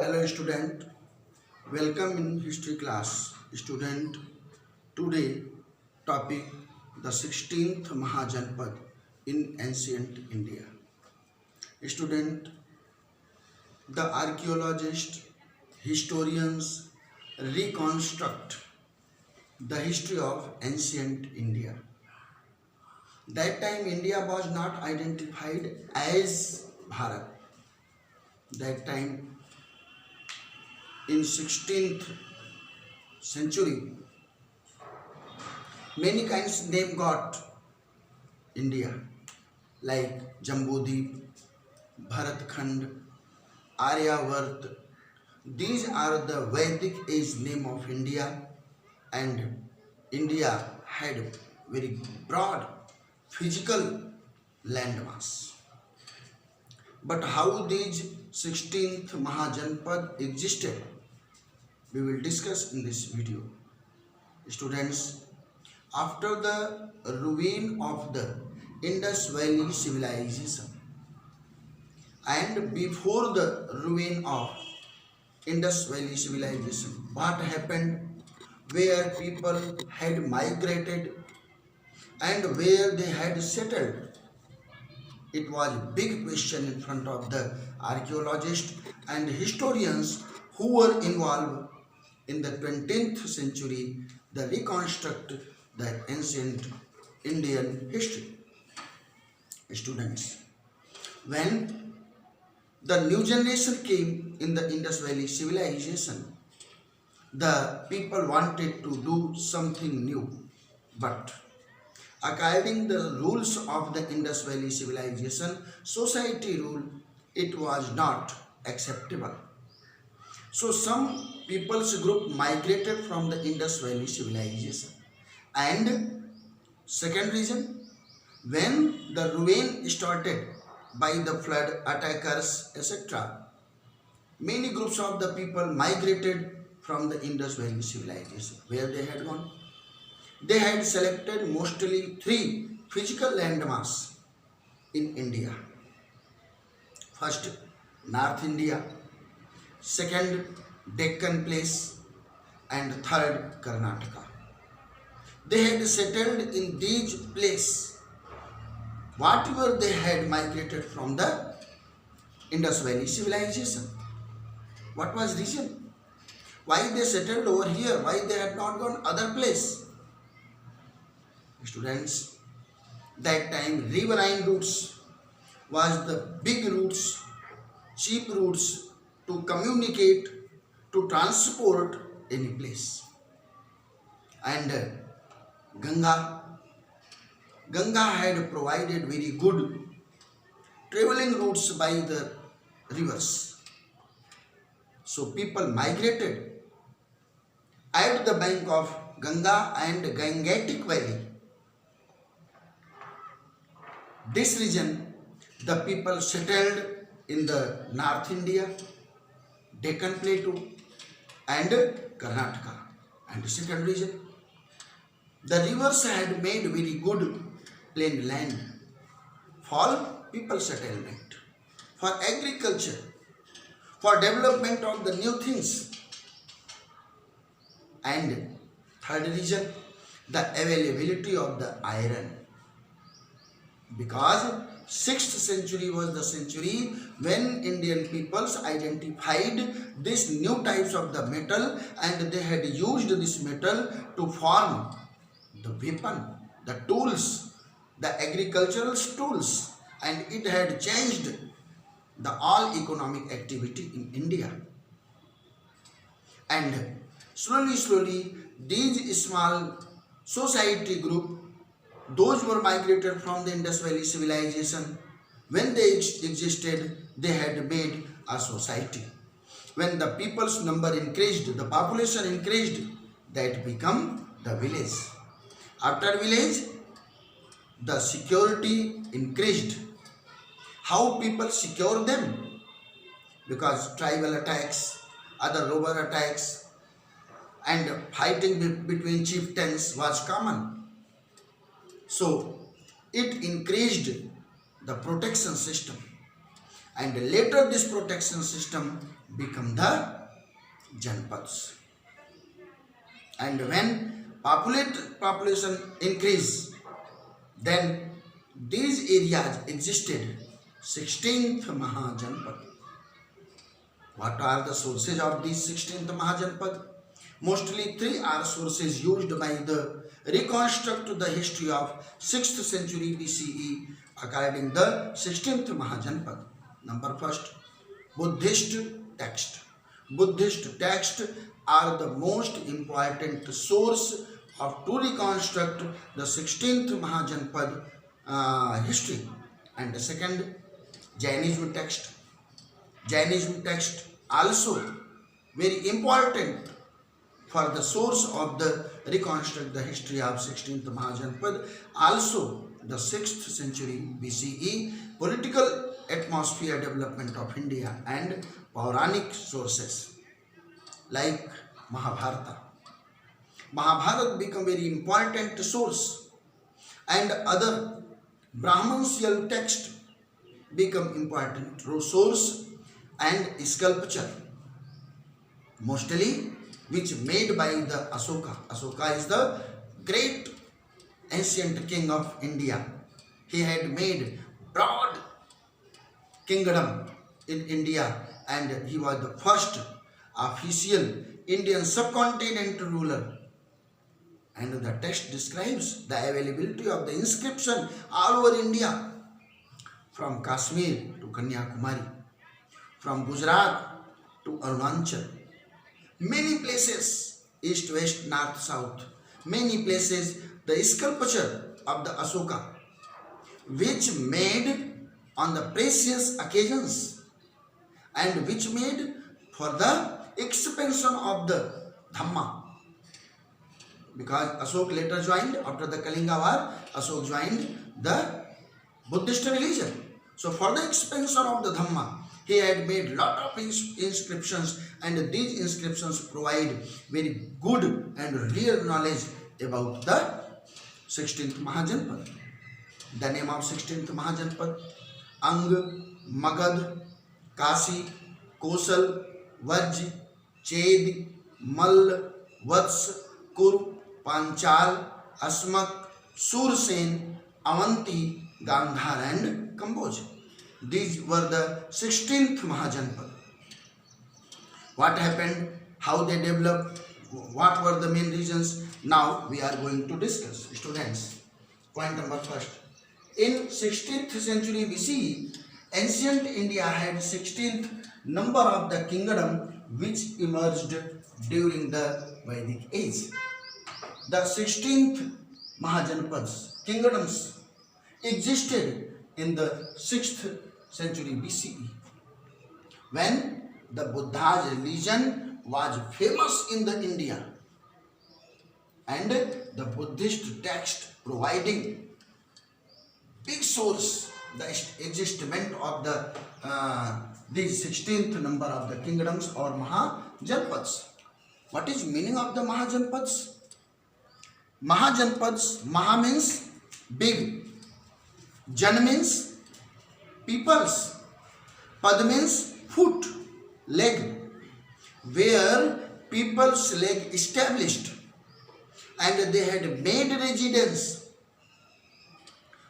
Hello student, welcome in history class. Student, today topic the 16th Mahajanpad in ancient India. Student, the archaeologists, historians reconstruct the history of ancient India. That time India was not identified as Bharat. That time in 16th century many kinds name got India like Jambudweep, Bharatkhand, Aryavart. These are the Vedic age name of India, and India had very broad physical landmass. But how these 16th Mahajanpad existed, we will discuss in this video. Students, after the ruin of the Indus Valley civilization and before the ruin of Indus Valley civilization, what happened where people had migrated and where they had settled? It was a big question in front of the archaeologists and historians who were involved in the 20th century to reconstruct the ancient Indian history. Students, when the new generation came in the Indus Valley civilization, the people wanted to do something new, but according to the rules of the Indus Valley civilization, society rule, it was not acceptable. So some people's group migrated from the Indus Valley civilization. And second reason, when the ruin started by the flood attackers, etc., many groups of the people migrated from the Indus Valley civilization. Where they had gone? They had selected mostly three physical landmass in India. First, North India. Second, Deccan Place. And third, Karnataka. They had settled in these places whatever they had migrated from the Indus Valley civilization. What was reason? Why they settled over here? Why they had not gone other place? Students, that time riverine routes was the big routes, cheap routes to communicate, to transport any place. And Ganga had provided very good traveling routes by the rivers. So people migrated at the bank of Ganga and Gangetic Valley. This region, the people settled in the North India, Deccan Plateau and Karnataka. And second region, the rivers had made very good plain land for people settlement, for agriculture, for development of the new things. And third reason, the availability of the iron. Because 6th century was the century when Indian peoples identified these new types of the metal, and they had used this metal to form the weapon, the tools, the agricultural tools, and it had changed the all economic activity in India. And slowly these small society group, those were migrated from the Indus Valley civilization, when they existed, they had made a society. When the people's number increased, the population increased, that become the village. After village, the security increased. How people secure them? Because tribal attacks, other robber attacks, and fighting between chieftains was common. So it increased the protection system, and later this protection system become the Janpads. And when population increase, then these areas existed 16th Mahajanpad. What are the sources of these 16th Mahajanpad? Mostly three are sources used by the reconstruct the history of 6th century BCE according the 16th Mahajanpad. Number first, Buddhist text. Buddhist texts are the most important source of to reconstruct the 16th Mahajanpad history. And the second, Jainism text. Jainism text also very important for the source of the reconstruct the history of 16th Mahajanpad. Also the 6th century BCE political atmosphere development of India and Puranic sources like Mahabharata. Mahabharata become very important source and other Brahmancial text become important source and sculpture mostly which made by the Asoka. Asoka is the great ancient king of India. He had made broad kingdom in India and he was the first official Indian subcontinent ruler. And the text describes the availability of the inscription all over India from Kashmir to Kanyakumari, from Gujarat to Arunachal. Many places, east, west, north, south, many places the sculpture of the Asoka which made on the precious occasions and which made for the expansion of the Dhamma. Because Asok later joined, after the Kalinga war, Asok joined the Buddhist religion. So for the expansion of the Dhamma, he had made lot of inscriptions and these inscriptions provide very good and real knowledge about the 16th Mahajanpad. The name of 16th Mahajanpad, Ang, Magad, Kasi, Kosal, Vaj, Ched, Mal, Vats, Kur, Panchal, Asmak, Sursen, Avanti, Gandhar and Kamboj. These were the 16th Mahajanpad. What happened, how they developed, what were the main reasons, now we are going to discuss. Students, point number first. In 16th century BCE, ancient India had 16th number of the kingdom which emerged during the Vedic age. The 16th Mahajanpads, kingdoms, existed in the 6th century BCE when the Buddha's religion was famous in the India and the Buddhist text providing big source the existence of the these 16th number of the kingdoms or Mahajanpads. What is meaning of the Mahajanpads? Mahajanpads, Maha means big, Jan means peoples, Pad means foot, leg, where people's leg established and they had made residence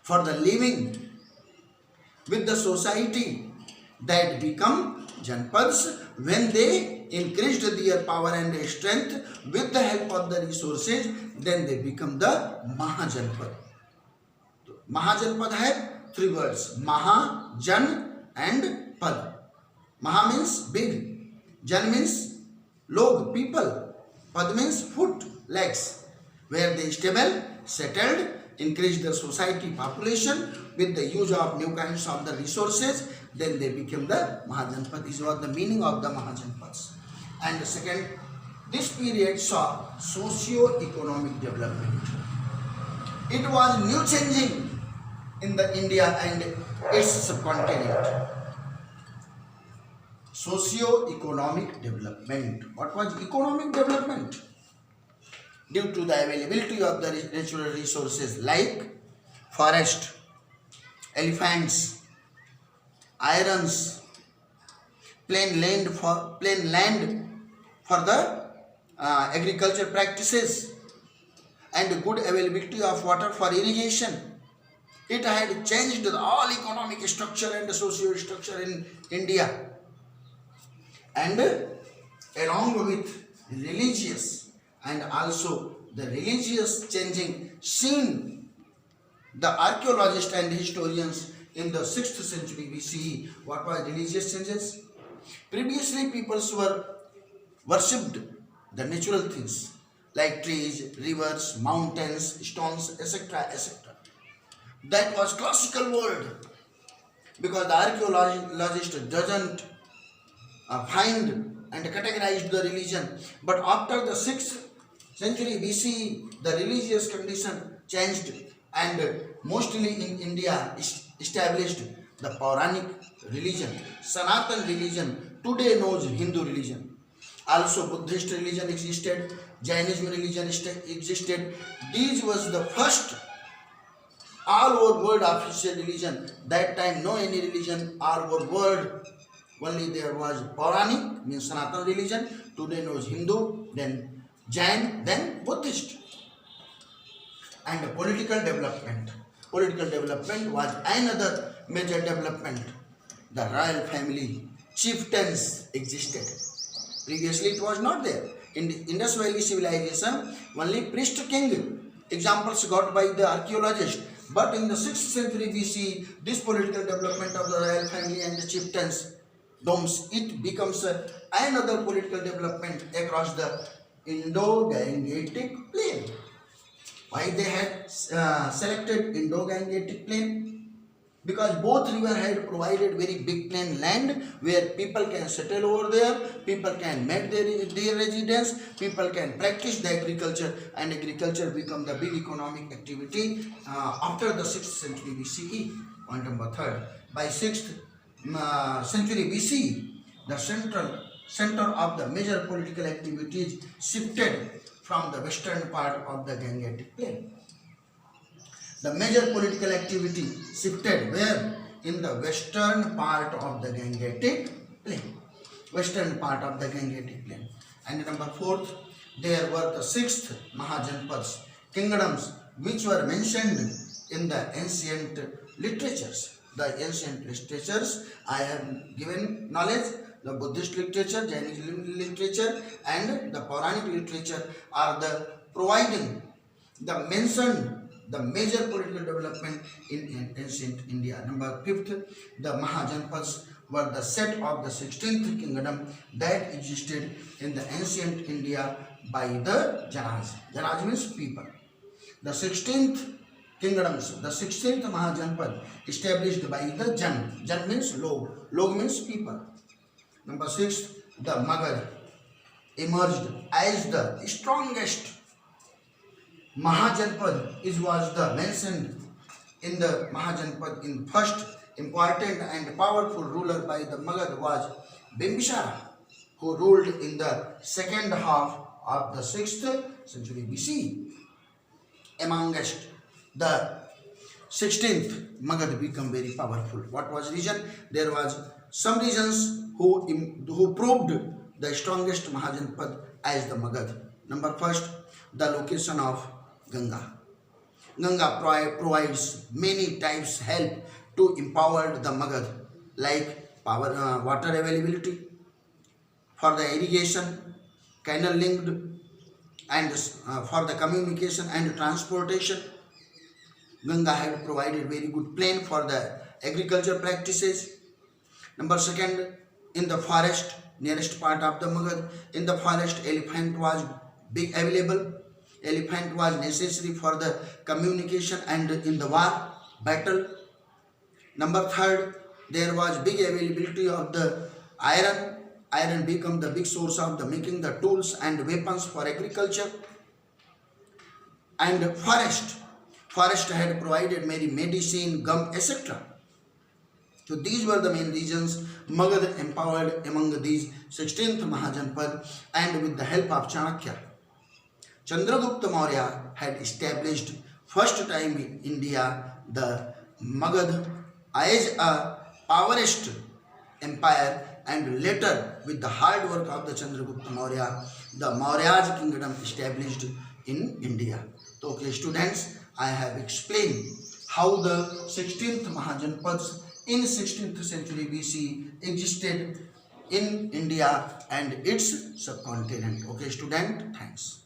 for the living with the society that become Janpads when they increased their power and strength with the help of the resources, then they become the Mahajanpad. Mahajanpad had three words, Maha, Jan and Pad. Maha means big, Jan means log, people, Pad means foot, legs, where they stable, settled, increased the society population with the use of new kinds of the resources, then they became the Mahajanpad. This was the meaning of the Mahajanpads. And the second, this period saw socio-economic development. It was new changing in the India and its subcontinent. Socio-economic development. What was economic development? Due to the availability of the natural resources like forest, elephants, irons, plain land for the agriculture practices and good availability of water for irrigation. It had changed the all economic structure and socio structure in India, and along with religious and also the religious changing seen the archaeologists and historians in the 6th century BCE. What were religious changes? Previously, peoples were worshipped the natural things like trees, rivers, mountains, stones, etc., etc. That was classical world, because the archaeologist doesn't find and categorize the religion. But after the 6th century BCE, the religious condition changed, and mostly in India established the Puranic religion, Sanatan religion, today knows Hindu religion. Also Buddhist religion existed, Jainism religion existed. These was the first all over world official religion. That time no any religion all over world, only there was Puranic means Sanatan religion, today knows Hindu, then Jain, then Buddhist. And political development was another major development. The royal family, chieftains existed. Previously it was not there. In the Indus Valley civilization, only priest king examples got by the archaeologists. But in the 6th century BC, this political development of the royal family and the chieftains domes, it becomes another political development across the Indo-Gangetic plain. Why they had selected Indo-Gangetic plain? Because both river had provided very big plain land where people can settle over there, people can make their residence, people can practice the agriculture, and agriculture become the big economic activity after the 6th century BCE. Point number 3. By 6th century BCE, the center of the major political activities shifted from the western part of the Gangetic plain. The major political activity shifted where? In the western part of the Gangetic plain. Western part of the Gangetic plain. And number 4th, there were the 6th Mahajanpads, kingdoms which were mentioned in the ancient literatures. The ancient literatures I have given knowledge. The Buddhist literature, Jainese literature, and the Puranic literature are the providing the mentioned the major political development in ancient India. Number 5th, the Mahajanpads were the set of the 16th kingdom that existed in the ancient India by the Janas. Janas means people. The 16th kingdoms, the 16th Mahajanpad established by the Jan. Jan means log. Log means people. Number 6, the Magad emerged as the strongest Mahajanpad. It was the mentioned in the Mahajanpad in first important and powerful ruler by the Magad was Bimbisara, who ruled in the second half of the 6th century BC. Amongst the 16th, Magad became very powerful. What was reason? There was some regions who proved the strongest Mahajanpad as the Magad. Number 1, the location of Ganga. Ganga provides many types help to empower the Magad, like power, water availability for the irrigation, canal linked, and for the communication and transportation. Ganga had provided very good plain for the agriculture practices. Number 2, in the forest, nearest part of the Magad, in the forest, elephant was big available. Elephant was necessary for the communication and in the war, battle. Number 3, there was big availability of the iron. Iron became the big source of the making the tools and weapons for agriculture. And forest had provided many medicine, gum, etc. So these were the main reasons Magad empowered among these 16th Mahajanpad, and with the help of Chanakya, Chandragupta Maurya had established first time in India the Magad as a powerful empire and later with the hard work of the Chandragupta Maurya, the Maurya's kingdom established in India. So, okay, students, I have explained how the 16th Mahajanpads in 16th century BC existed in India and its subcontinent. Okay, student, thanks.